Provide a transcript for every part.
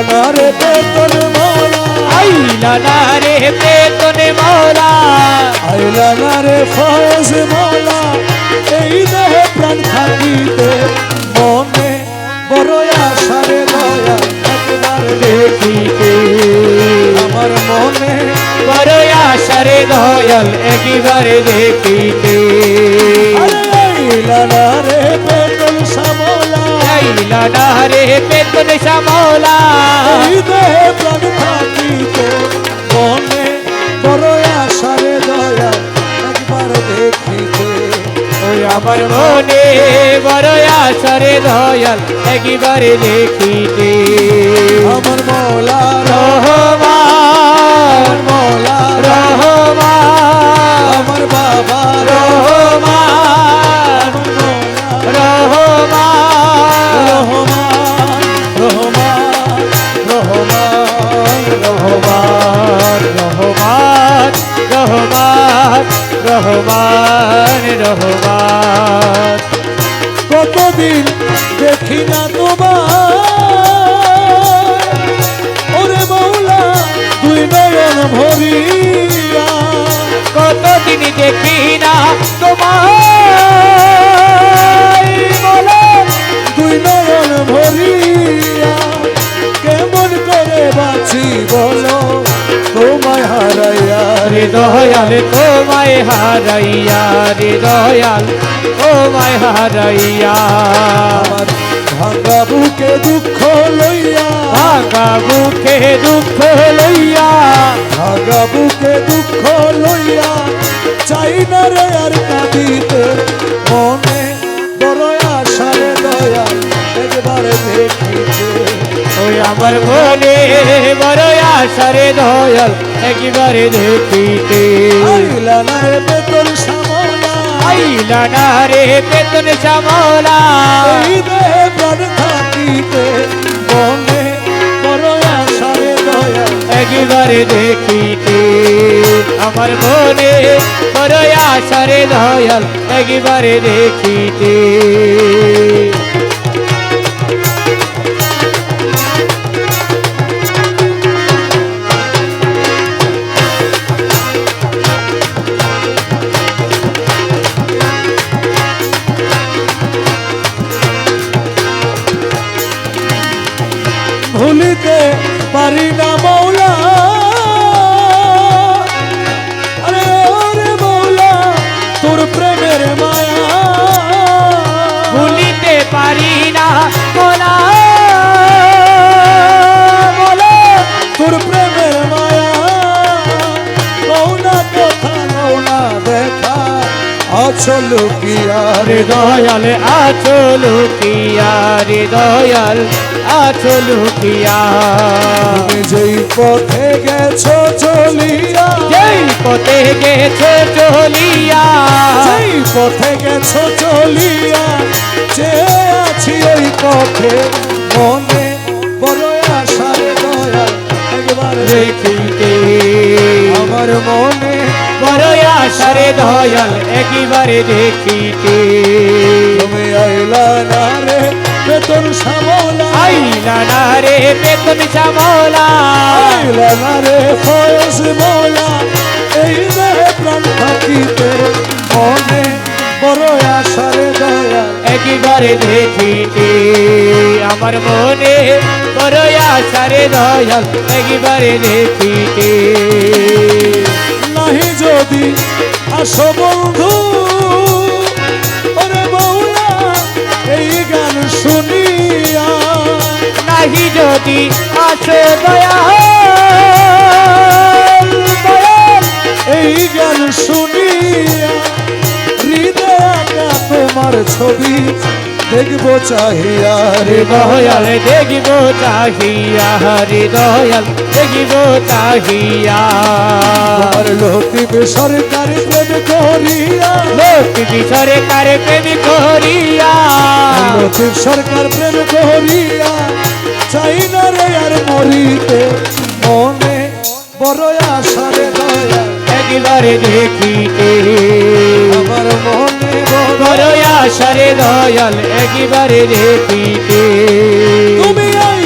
না রে বেতন মৌলা, আইলা না রে বেতন মৌলা, আইলা না রে ফয়েজ মৌলা, এই দেহে প্রাণ থাকিতে মনে বড় আশা রে দয়া একবার দেখিতে, আমার মনে বড় আশা রে দয়াল একবারে দেখিতে। আইলা না রে বেতন শ্যামলা, আইলা না রে বেতন শ্যামলা, এই দেহে প্রাণ থাকিতে মনে বড় আশা রে দয়া একবার দেখিতে, ওই আমার মনে বড় আশা রে দয়াল একবারে দেখিতে। আমার মৌলা রহমান মৌলা রহমান আমার বাবা রহমান রহমান রহমান রহমান রহমান রহমান রহমান রহমান রহমান রহমান। কতদিন দেখি না তোমার ওরে মৌলা দুই নয়ন ভরিয়া, কতদিন দেখি না তোমার বলো দুই নয়ন ভরিয়া কেমন করে বাঁচি বলো তোমায় হারাইয়া রে দয়াল তোমায় হারাইয়া, রে দয়াল তোমায় হারাইয়া। আমার ভাঙা বুকে দুঃখ লইয়া, ভাঙা বুকে দুঃখ লইয়া, ভাঙা বুকে দুঃখ লইয়া চাই না রে আর কাঁদিতে মনে বড় আশা রে দয়া একবার দেখিতে, ওই আমার মনে বড় আশা রে দয়াল একবারে দেখিতে। আইলা না রে বেতন শ্যামলা, আইলা না রে বেতন শ্যামলা, এই দেহে প্রাণ থাকিতে মনে বড় আশা রে দয়া একবারে দেখিতে। আমার মনে বড় আশা রে দয়াল একবারে দেখিতে। ভুলিতে পারি না মৌলা, আরে ওরে মৌলা তোর প্রেমের মায়া, ভুলিতে পারি না বলা বলো তোর প্রেমের মায়া, মৌনা কথা মৌনা দেখা অচল কি আর রে দয়াল আছো লুকিয়া, রে দয়াল আছো লুকিয়া। তুমি যেই পথে গেছো চলিয়া, যেই পথে গেছে চলিয়া, যেই পথে গেছো চলিয়া যে আছি ওই পথে মনে বড় আশা রে দয়া একবার দেখিতে। আমার মনে বড় আশা রে দয়াল একবারে দেখিতে। তুমি আইলা না রে বেতন শ্যামলা, আইলা না রে বেতন শ্যামলা, আইলা না রে ফয়েজ মৌলা, এই দেহে প্রাণ থাকিতে মনে বড় আশা রে দয়া একবারে দেখিতে। আমার মনে বড় আশা রে দয়াল একবারে দেখিতে। নাহি যদি আসো বন্ধু ওরে মৌলা এই গান শুনিয়া, নাহি যদি আসো দয়াল দয়াল, এই গান শুনিয়া হৃদয় আঁকা তোমার ছবি দেখবো চাহিয়া রে দয়াল দেখিব চাহিয়া, রে দয়াল দেখিব চাহিয়া। তোমার লতিফ সরকার প্রেম করিয়া, লতিফ সরকার প্রেম করিয়া, লতিফ সরকার প্রেম করিয়া চাই না রে আর মরিতে মনে বড় আশা রে দয়া একবারে দেখিতে। আমার মনে বড় আশা রে দয়াল একবারে দেখিতে। তুমি আই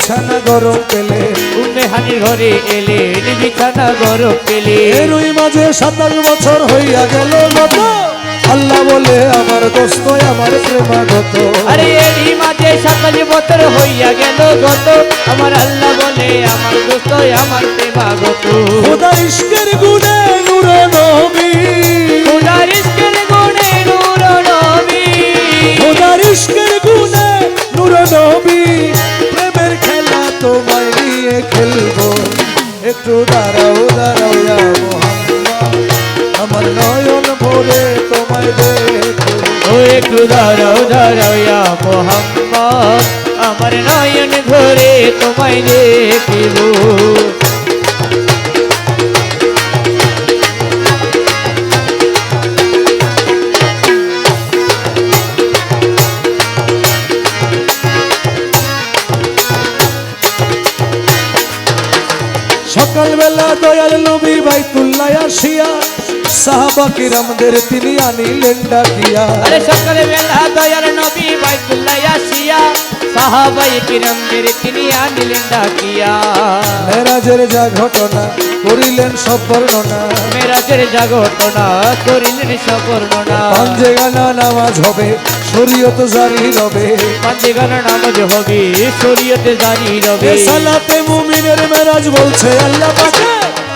বিছানা গরম পেলে উম্মে হানির ঘরে এলে বিছানা গরম পেলে এরই মাঝে 27 বছর হইয়া গেল গত আল্লাহ বলে আমার দোস্ত আমার প্রেমাগত আরে এরই মাঝে 27 বছর হইয়া গেল গত আমার আল্লাহ বলে আমার দোস্ত আমার প্রেমাগত খোদা ইশকের গুণে নূর নবী খোদার ইশকের গুণে নূর নবী খোদার ইশকের গুণে নূর নবী প্রেমের খেলা তোমায় নিয়ে খেলবো একটু দাঁড়াও দাঁড়াও ইয়া মোহাম্মদ আমার নয়ন ভরে তোমায় দেখো ও একটু দাঁড়াও দাঁড়াও ইয়া মোহাম্মদ আমার নয়ন ভরে তোমায় দেখিব সকালবেলা দয়াল নবী বাইতুল্লাহ আসিয়া সাহাবা কিরামদের তিনি আনিলেন ডাকিয়া আরে সকালে বেলা দয়াল নবী বাইতুল্লাহ আসিয়া সাহাবাই কিরামদের তিনি আনিলেন ডাকিয়া মেরাজের যা ঘটনা করিলেন সব বর্ণনা মেরাজের যা ঘটনা করিলেন সব বর্ণনা পাঞ্জে গানা নামাজ হবে শরীয়ত জারি রবে পাঁচে গানা নামাজ হবে শরীয়তে জারি রবে এ সালাতে মুমিনের মেরাজ বলছে আল্লাহ পাকে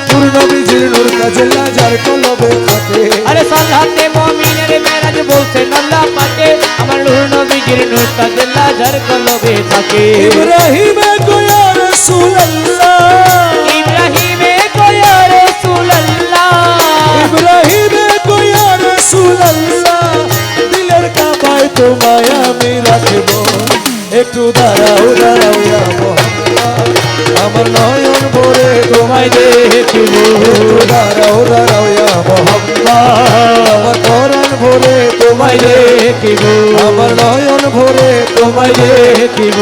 নূর নবীজির নূর কাজেলা যার কলবে থাকে আরে সালাতে মুমিনের মেরাজ বলছেন আল্লাহ পাকে আমার নূর নবীজির নূর তাজল্লা যার কলবে থাকে ইব্রাহিমে কয়া রাসূলুল্লাহ ইব্রাহিমে কয়া রাসূলুল্লাহ ইব্রাহিমে কয়া রাসূলুল্লাহ দিলের কাবায় তোমায় আমি রাখব একটু দাঁড়াও দাঁড়াও ইয়া মোহাম্মদ আমার নয়ন ভরে তোমায় দেখিব একটু দাঁড়াও দাঁড়াও ইয়া মোহাম্মদ আমার পরাণ ভরে তোমায় তোমায় দেখিব আমার নয়ন ভরে তোমায় তোমায় দেখিব